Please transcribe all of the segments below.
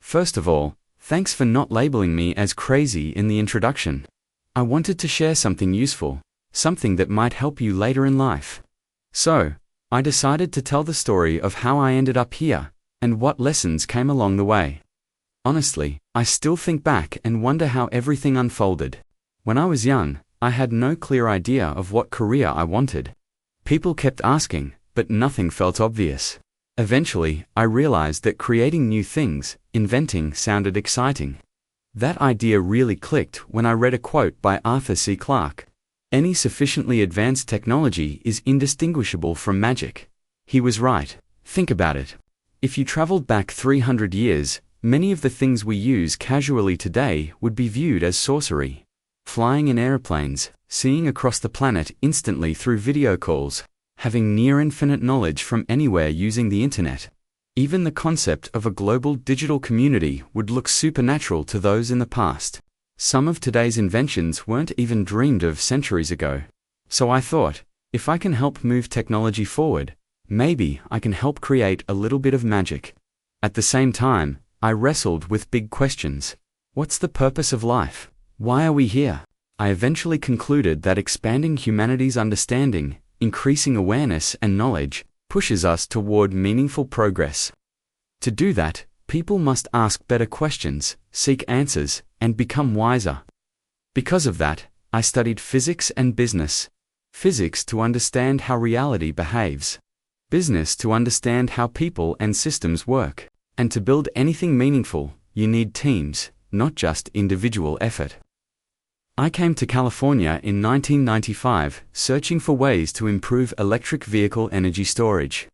First of all, thanks for not labeling me as crazy in the introduction. I wanted to share something useful, something that might help you later in life. So, I decided to tell the story of how I ended up here, and what lessons came along the way. Honestly, I still think back and wonder how everything unfolded. When I was young, I had no clear idea of what career I wanted. People kept asking, but nothing felt obvious. Eventually, I realized that creating new things, inventing, sounded exciting. That idea really clicked when I read a quote by Arthur C. Clarke. Any sufficiently advanced technology is indistinguishable from magic. He was right. Think about it. If you traveled back 300 years, many of the things we use casually today would be viewed as sorcery. Flying in airplanes, seeing across the planet instantly through video calls, having near-infinite knowledge from anywhere using the internet. Even the concept of a global digital community would look supernatural to those in the past. Some of today's inventions weren't even dreamed of centuries ago. So I thought, if I can help move technology forward, maybe I can help create a little bit of magic. At the same time, I wrestled with big questions. What's the purpose of life? Why are we here? I eventually concluded that expanding humanity's understanding, increasing awareness and knowledge, pushes us toward meaningful progress. To do that, people must ask better questions, seek answers, and become wiser. Because of that, I studied physics and business. Physics to understand how reality behaves. Business to understand how people and systems work. And to build anything meaningful, you need teams, not just individual effort. I came to California in 1995, searching for ways to improve electric vehicle energy storage.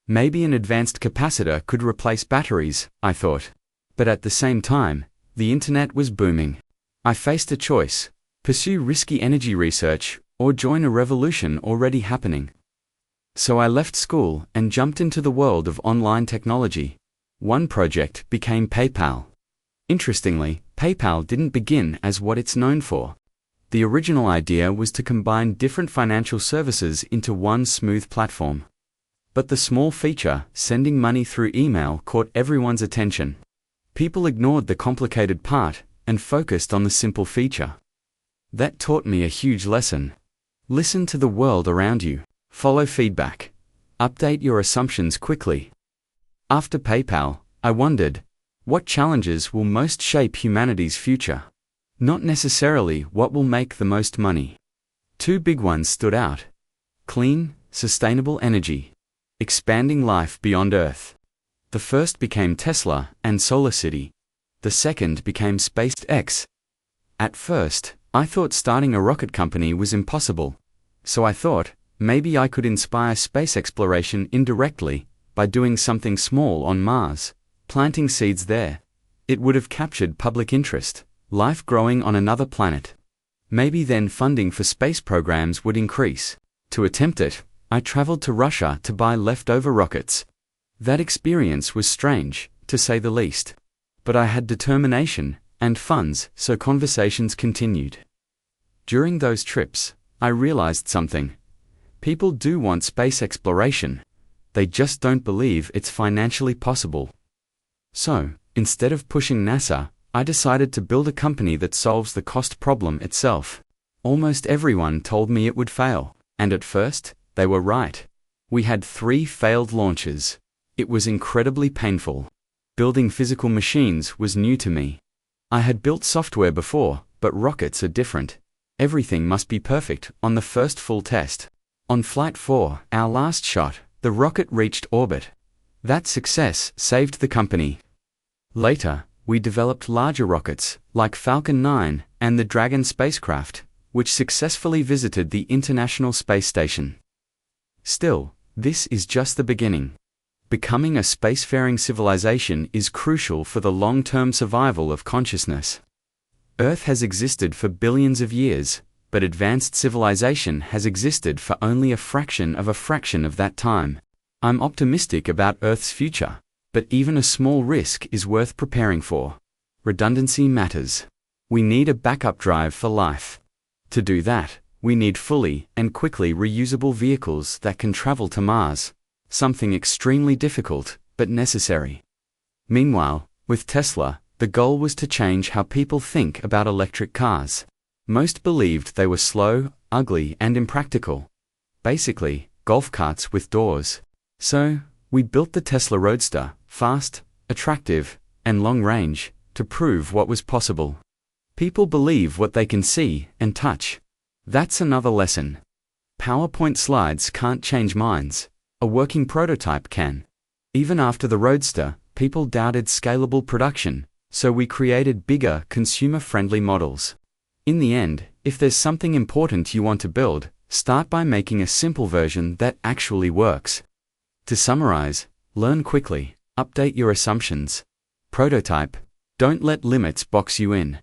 Maybe an advanced capacitor could replace batteries, I thought. But at the same time, the internet was booming. I faced a choice: pursue risky energy research, or join a revolution already happening. So I left school and jumped into the world of online technology. One project became PayPal. Interestingly, PayPal didn't begin as what it's known for. The original idea was to combine different financial services into one smooth platform. But the small feature, sending money through email, caught everyone's attention. People ignored the complicated part and focused on the simple feature. That taught me a huge lesson. Listen to the world around you. Follow feedback. Update your assumptions quickly. After PayPal, I wondered, what challenges will most shape humanity's future? Not necessarily what will make the most money. Two big ones stood out: clean, sustainable energy, expanding life beyond Earth. The first became Tesla and SolarCity. The second became SpaceX. At first, I thought starting a rocket company was impossible. So I thought, maybe I could inspire space exploration indirectly, by doing something small on Mars, planting seeds there. It would have captured public interest, life growing on another planet. Maybe then funding for space programs would increase. To attempt it, I traveled to Russia to buy leftover rockets. That experience was strange, to say the least. But I had determination and funds, so conversations continued. During those trips, I realized something. People do want space exploration. They just don't believe it's financially possible. So, instead of pushing NASA, I decided to build a company that solves the cost problem itself. Almost everyone told me it would fail, and at first, they were right. We had 3 failed launches. It was incredibly painful. Building physical machines was new to me. I had built software before, but rockets are different. Everything must be perfect on the first full test. On Flight 4, our last shot, the rocket reached orbit. That success saved the company. Later, we developed larger rockets, like Falcon 9 and the Dragon spacecraft, which successfully visited the International Space Station. Still, this is just the beginning. Becoming a spacefaring civilization is crucial for the long-term survival of consciousness. Earth has existed for billions of years, but advanced civilization has existed for only a fraction of that time. I'm optimistic about Earth's future, but even a small risk is worth preparing for. Redundancy matters. We need a backup drive for life. To do that, we need fully and quickly reusable vehicles that can travel to Mars, something extremely difficult, but necessary. Meanwhile, With Tesla, the goal was to change how people think about electric cars. Most believed they were slow, ugly, and impractical. Basically, golf carts with doors. So, we built the Tesla Roadster, fast, attractive, and long-range, to prove what was possible. People believe what they can see and touch. That's another lesson. PowerPoint slides can't change minds. A working prototype can. Even after the Roadster, people doubted scalable production, so we created bigger, consumer-friendly models. In the end, if there's something important you want to build, start by making a simple version that actually works. To summarize, learn quickly, update your assumptions. Prototype. Don't let limits box you in.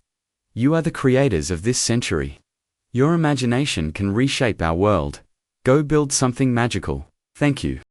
You are the creators of this century. Your imagination can reshape our world. Go build something magical. Thank you.